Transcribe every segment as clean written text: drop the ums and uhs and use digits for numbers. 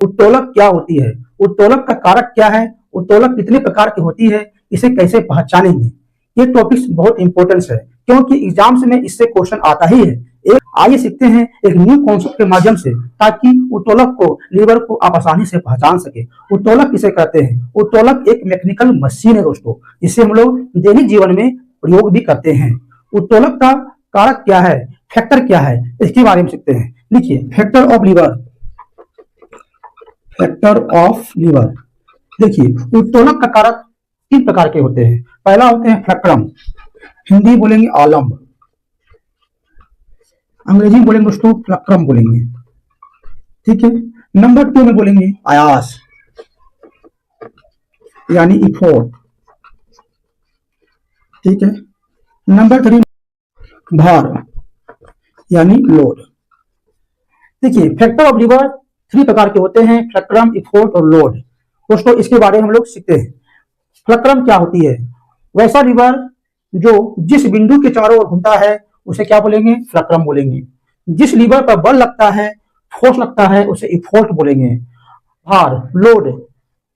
उत्तोलक क्या होती है, उत्तोलक का कारक क्या है, उत्तोलक कितने प्रकार की होती है, इसे कैसे पहचानेंगे। ये टॉपिक्स बहुत इंपॉर्टेंट है क्योंकि एग्जाम्स में इससे क्वेश्चन आता ही है। आइए सीखते हैं एक न्यू कॉन्सेप्ट के माध्यम से, ताकि उत्तोलक को, लीवर को आप आसानी से पहचान सके। उत्तोलक किसे कहते हैं? उत्तोलक एक मैकेनिकल मशीन है दोस्तों, जिसे हम लोग दैनिक जीवन में प्रयोग भी करते हैं। उत्तोलक का कारक क्या है, फैक्टर क्या है, इसके बारे में सीखते हैं। लिखिए, factor of lever. Factor of lever, देखिए उत्तोलक का कारक तीन प्रकार के होते हैं। पहला होते हैं फ्लक्रम, हिंदी बोलेंगे आलम, अंग्रेजी में बोलेंगे दोस्तों फ्लक्रम बोलेंगे, ठीक है। नंबर 2 में बोलेंगे आयास, यानी इफोर्ट, ठीक है। नंबर 3 भार, यानी लोड। देखिए, फैक्टर ऑफ लीवर 3 प्रकार के होते हैं, फ्लक्रम, इफोर्ट और लोड। दोस्तों इसके बारे में हम लोग सीखते हैं। फ्लक्रम क्या होती है? वैसा लीवर जो जिस बिंदु के चारों ओर घूमता है उसे क्या बोलेंगे? फ्लक्रम बोलेंगे। जिस लीवर पर बल लगता है, फोर्स लगता है, उसे इफोर्ट बोलेंगे। भार, लोड,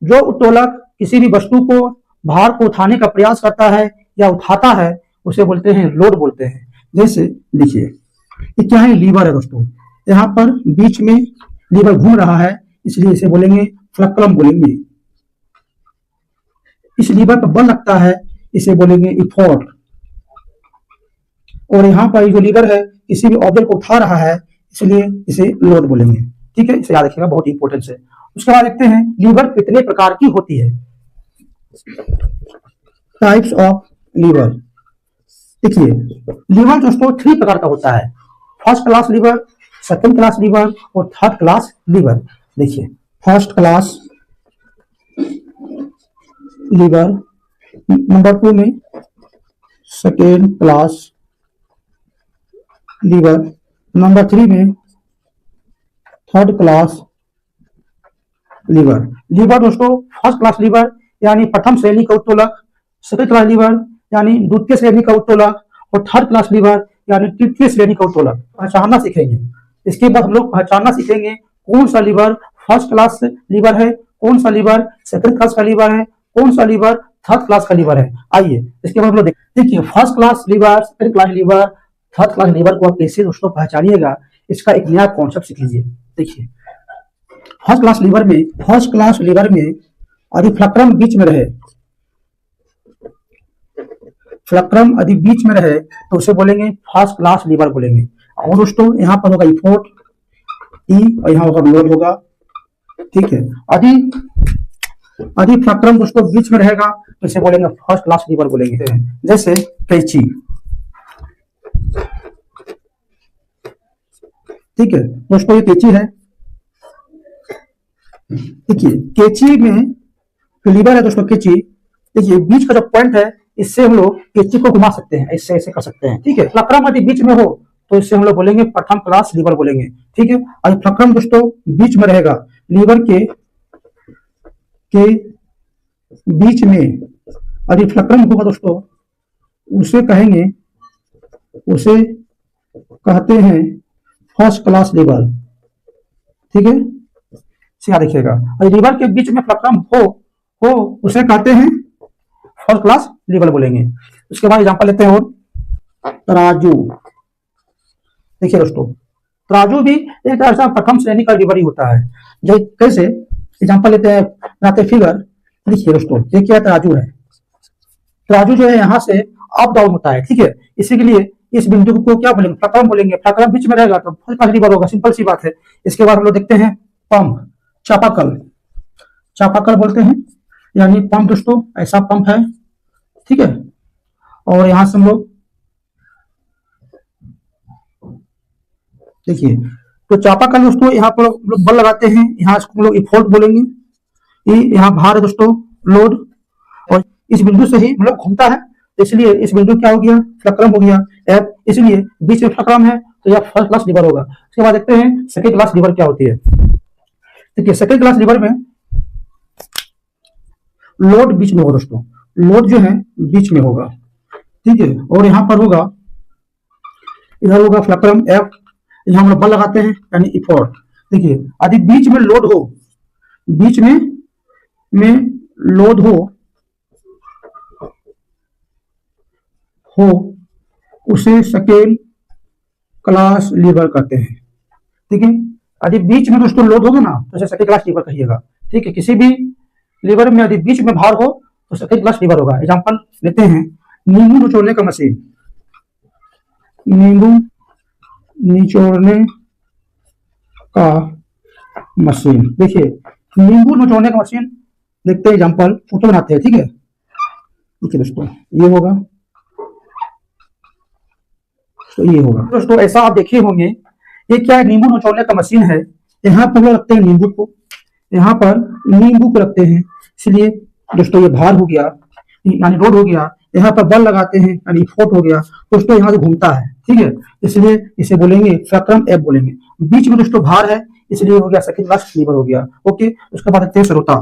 जो उत्तोलक किसी भी वस्तु को, भार को उठाने का प्रयास करता है या उठाता है, उसे बोलते हैं लोड बोलते हैं। जैसे देखिए, ये क्या है? लीवर है दोस्तों, यहाँ पर बीच में लीवर घूम रहा है, इसलिए इसे बोलेंगे फ्लक्रम बोलेंगे। इस लीवर पर बल लगता है, इसे बोलेंगे इफोर्ट। और यहाँ पर जो लीवर है किसी भी ऑब्जेक्ट को उठा रहा है, इसलिए इसे लोड बोलेंगे, ठीक है। इसे याद रखिएगा, बहुत इंपॉर्टेंट है। उसके बाद देखते हैं लीवर कितने प्रकार की होती है। टाइप्स ऑफ लीवर, देखिए लीवर दोस्तों 3 प्रकार का होता है। First class lever, second class lever और थर्ड क्लास लीवर। देखिए, फर्स्ट क्लास लीवर, नंबर 2 में सेकेंड क्लास लीवर, नंबर 3 में थर्ड क्लास लीवर। लीवर दोस्तों फर्स्ट क्लास लीवर यानी प्रथम श्रेणी का उत्तोलक, सेकेंड क्लास लीवर यानी द्वितीय श्रेणी का उत्तोलक और थर्ड क्लास लीवर यानी तृतीय श्रेणी का उत्तोलक पहचानना सीखेंगे। इसके बाद हम लोग पहचानना सीखेंगे कौन सा लीवर फर्स्ट क्लास लीवर है, कौन सा लीवर सेकंड क्लास का लीवर है, कौन सा लीवर थर्ड क्लास का लीवर है। आइए इसके बाद हम लोग देखिए, first class lever, second class lever, third class lever को आप कैसे दोस्तों पहचानिएगा, इसका एक नया कॉन्सेप्ट सीख लीजिए। देखिए, फर्स्ट क्लास लीवर में यदि फ्लक्रम बीच में रहे, फ्लक्रम यदि बीच में रहे तो उसे बोलेंगे फर्स्ट क्लास लीवर बोलेंगे। और दोस्तों यहाँ पर होगा इफोर्ट ई और यहाँ होगा लोड होगा, ठीक है। यदि फ्लक्रम दोस्तों बीच में रहेगा तो इसे बोलेंगे फर्स्ट क्लास लीवर बोलेंगे। जैसे कैंची, ठीक है दोस्तों, ये कैंची है। देखिए कैंची में लीवर है दोस्तों, कैंची, देखिए बीच का जो पॉइंट है, इससे हम लोग कैंची को घुमा सकते हैं, इससे ऐसे कर सकते हैं, ठीक है। फ्लक्रम यदि बीच में हो तो इससे हम लोग बोलेंगे प्रथम क्लास लीवर बोलेंगे, ठीक है। और फ्लक्रम दोस्तों बीच में रहेगा, लीवर के बीच में यदि फ्लक्रम होगा दोस्तों, उसे कहते हैं फर्स्ट क्लास लीवर, ठीक है। याद रखिएगा, लीवर के बीच में फ्लक्रम हो उसे कहते हैं फर्स्ट क्लास लीवर बोलेंगे। उसके बाद एग्जांपल लेते हैं और तराजू। देखिए दोस्तों, तराजू भी एक तरह से प्रथम श्रेणी का लीवर ही होता है। जो कैसे, एग्जांपल लेते हैं, बनाते फिगर। देखिए दोस्तों, ये क्या तराजू है? तराजू जो है यहाँ से अप डाउन होता है, ठीक है। इसी के लिए इस बिंदु को क्या बोलेंगे? फ्लक्रम बोलेंगे। फ्लक्रम बीच में रहेगा तो फर्स्ट क्लास लीवर होगा, सिंपल सी बात है। इसके बाद हम लोग देखते हैं पंप, चापाकल बोलते हैं, यानी पंप दोस्तों ऐसा पंप है, ठीक है। और यहां से हम लोग देखिए, तो चापाकल दोस्तों यहाँ पर हम लोग बल लगाते हैं, यहाँ इसको हम लोग इफोर्ट बोलेंगे। ये यहाँ भार है दोस्तों, लोड, और इस बिंदु से ही हम लोग घूमता है, इसलिए इस बिंदु क्या हो गया? फ्लक्रम हो गया एफ, इसलिए बीच में फ्लक्रम है तो यह फर्स्ट क्लास लीवर होगा। उसके बाद देखते हैं सेकेंड क्लास लीवर क्या होती है। देखिए, सेकेंड क्लास लीवर में लोड बीच में होगा दोस्तों, लोड जो है बीच में होगा, ठीक है। और यहाँ पर होगा, इधर होगा फ्लक्रम एफ, यहाँ हम लोग बल लगाते हैं यानी इफोर्ट। देखिए, यदि बीच में लोड हो बीच में लोड हो उसे सेकेंड क्लास लीवर कहते हैं। ठीक है, यदि बीच में दोस्तों लोड होगा ना तो उसे सेकेंड क्लास लीवर कहिएगा। ठीक है, किसी भी लीवर में यदि बीच में भार हो तो सेकेंड क्लास लीवर होगा। एग्जांपल लेते हैं, नींबू निचोड़ने का मशीन। नींबू निचोड़ने का मशीन, देखिए नींबू निचोड़ने का मशीन देखते हैं, एग्जांपल फोटो बनाते हैं। ठीक है, देखिए दोस्तों ये होगा, तो ये होगा दोस्तों। ऐसा आप देखे होंगे, ये क्या है, नींबू निचोड़ने का मशीन है। यहाँ पर वो रखते हैं नींबू को, यहाँ पर नींबू को रखते हैं, इसलिए दोस्तों ये भार हो गया यानी लोड हो गया। यहाँ पर बल लगाते हैं यानी फोर्स हो गया दोस्तों, यहाँ से घूमता है। ठीक है, इसलिए इसे बोलेंगे फैक्टरम एफ बोलेंगे। बीच में दोस्तों भार है इसलिए हो गया सेकंड क्लास लीवर हो गया। ओके, उसके बाद देखते हैं सरोता।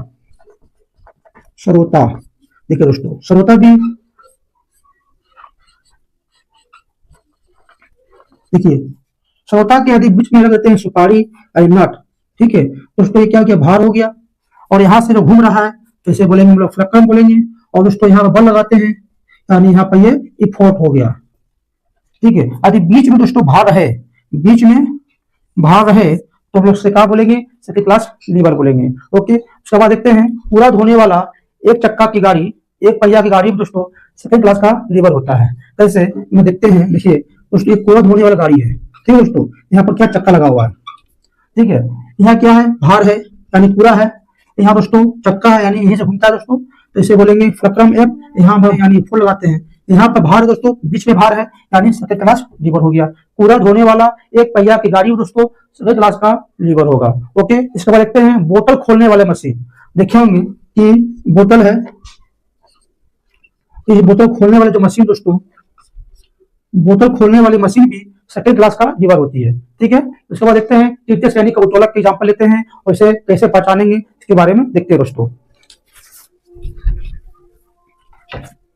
सरोता देखिए दोस्तों, सरोता भी देखिए, सरोता के यदि बीच में लग देते हैं सुपारी या नट। ठीक है, दोस्तों ये क्या भार हो गया और यहाँ से जो घूम रहा है तो इसे बोलेंगे हम लोग फ्लक्रम बोलेंगे। और दोस्तों यहाँ पर बल लगाते हैं यानी यहाँ पर ये इफोर्ट हो गया। ठीक है, यदि बीच में दोस्तों भार है, बीच में भार है तो हम लोग से क्या बोलेंगे, सेकंड क्लास लीवर बोलेंगे। ओके, उसके बाद देखते हैं पूरा धोने वाला एक चक्का की गाड़ी, एक पहिया की गाड़ी में दोस्तों सेकंड क्लास का लीवर होता है। कैसे में देखते हैं, देखिए दोस्तों ये पूरा धोने वाला गाड़ी है। ठीक है दोस्तों, यहाँ पर क्या चक्का लगा हुआ है। ठीक है, यहाँ क्या है, भार है यानी पूरा है, यहाँ दोस्तों चक्का है यानी यहीं से घूमता है दोस्तों, तो इसे बोलेंगे फ्लक्रम एफ। यहाँ पर यानी फुल लगाते हैं, यहाँ पर भार दोस्तों बीच में भार है यानी सेकंड क्लास लीवर हो गया। पूरा धोने वाला एक पहिया की गाड़ी दोस्तों सेकंड क्लास का लीवर होगा। ओके, इसके बाद देखते हैं बोतल खोलने वाले मशीन। देखे होंगे कि बोतल है, ये बोतल खोलने वाले जो मशीन दोस्तों, बोतल खोलने वाली मशीन भी सेकंड क्लास का लीवर होती है। ठीक है, उसके बाद देखते हैं तृतीय श्रेणी का उत्तोलक के एग्जांपल लेते हैं और इसे कैसे पहचानेंगे इसके बारे में देखते हैं दोस्तों।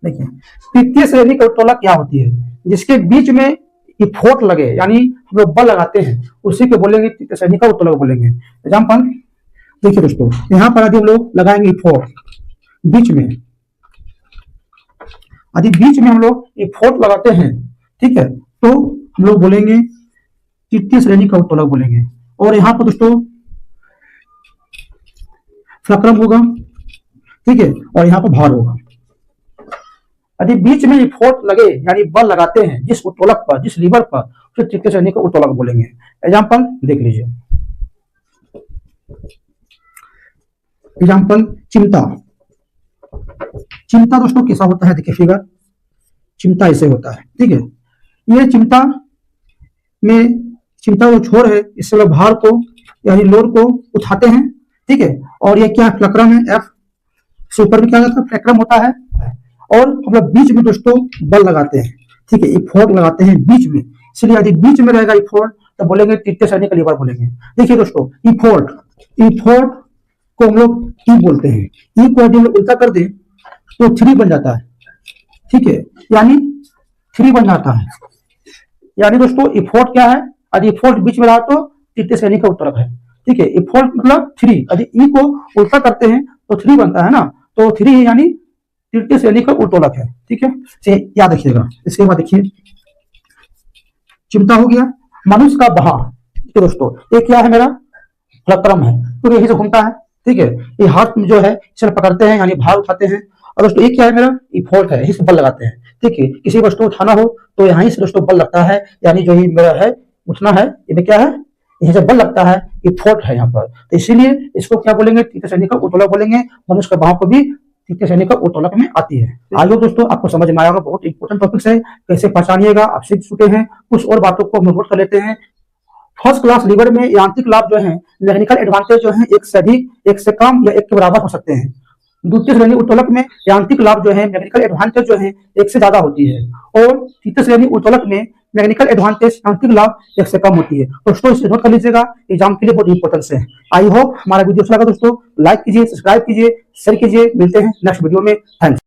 देखिए तृतीय श्रेणी का उत्तोलक क्या होती है, जिसके बीच में इफोर्ट लगे यानी हम लोग बल लगाते हैं, उसी को बोलेंगे तृतीय श्रेणी का उत्तोलक बोलेंगे। एग्जांपल देखिए दोस्तों, यहाँ पर यदि हम लोग लगाएंगे इफोर्ट बीच में, यदि बीच में हम लोग इफोर्ट लगाते हैं, ठीक है, तो हम लोग बोलेंगे तृतीय श्रेणी का उत्तोलक बोलेंगे। और यहाँ पर दोस्तों फ्लक्रम होगा। ठीक है, और यहाँ पर भार होगा। यदि बीच में इफोर्ट लगे यानी बल लगाते हैं जिस उत्तोलक पर, जिस लीवर पर, फिर तृतीय श्रेणी का उत्तोलक बोलेंगे। एग्जांपल देख लीजिए, एग्जांपल चिमटा। चिमटा दोस्तों कैसा होता है, देखिए फिगर, चिमटा ऐसे होता है। ठीक है, ये चिमटा में, चिमटा जो छोर है इससे लोग भार को यानी लोड को उठाते हैं। ठीक है, और ये क्या फ्लक्रम है एफ, से ऊपर भी क्या होता है फ्लक्रम होता है। और हम लोग बीच में दोस्तों बल लगाते हैं। ठीक है, इफोर्ट लगाते हैं बीच में, इसलिए यदि बीच में रहेगा इफोर्ट तो बोलेंगे तृतीय श्रेणी का लीवर बोलेंगे। देखिए दोस्तों इफोर्ट, इफोर्ट को हम लोग ई बोलते हैं। ई को यदि उल्टा कर दे तो 3 बन जाता है। ठीक है, यानी 3 बन जाता है। यानी दोस्तों इफोर्ट क्या है, यदि इफोर्ट बीच में रहा तो तृतीय श्रेणी का उत्तोलक है। ठीक है, इफोर्ट मतलब 3, यदि ई को उल्टा करते हैं तो 3 बनता है ना, तो 3 यानी तृतीय श्रेणी का उत्तोलक है। ठीक है, याद रखिएगा। इसके बाद देखिए चिमटा हो गया, मनुष्य का बहा। ठीक है दोस्तों, ये क्या है, मेरा फ्लक्रम है, तो यही से घूमता है। ठीक है, ये हाथ में जो है इसे पकड़ते हैं यानी भार उठाते हैं। और दोस्तों ये क्या है, मेरा इफोर्ट है, यही से बल लगाते हैं। ठीक है, किसी वस्तु उठाना हो तो यहीं से दोस्तों बल लगता है, यानी जो ही मेरा है उठना है, ये क्या है, यहीं से बल लगता है, इफोर्ट है यहाँ पर। तो इसीलिए इसको क्या बोलेंगे, तृतीय श्रेणी का उत्तोलक बोलेंगे। मनुष्य का बहा को भी तृतीय श्रेणी का उत्तोलक में आती है। आई होप दोस्तों आपको समझ में आएगा, बहुत इंपॉर्टेंट टॉपिक्स है, कैसे पहचानिएगा आप सीख चुके हैं। कुछ और बातों को हम नोट कर लेते हैं। फर्स्ट क्लास लीवर में यांत्रिक लाभ जो है, मैकेनिकल एडवांटेज जो है, एक से अधिक, एक से कम या एक के बराबर हो सकते हैं। द्वितीय श्रेणी उत्तोलक में यांत्रिक लाभ जो है, मैकेनिकल एडवांटेज जो है, एक से ज्यादा होती है। और तृतीय श्रेणी उत्तोलक में मैकेनिकल एडवांटेज, यांत्रिक लाभ एक से कम होती है। दोस्तों इसे नोट कर लीजिएगा, एग्जाम के लिए बहुत इंपॉर्टेंट है। आई होप हमारा वीडियो अच्छा लगा दोस्तों, लाइक कीजिए, सब्सक्राइब कीजिए, शेयर कीजिए। मिलते हैं नेक्स्ट वीडियो में। थैंक्स।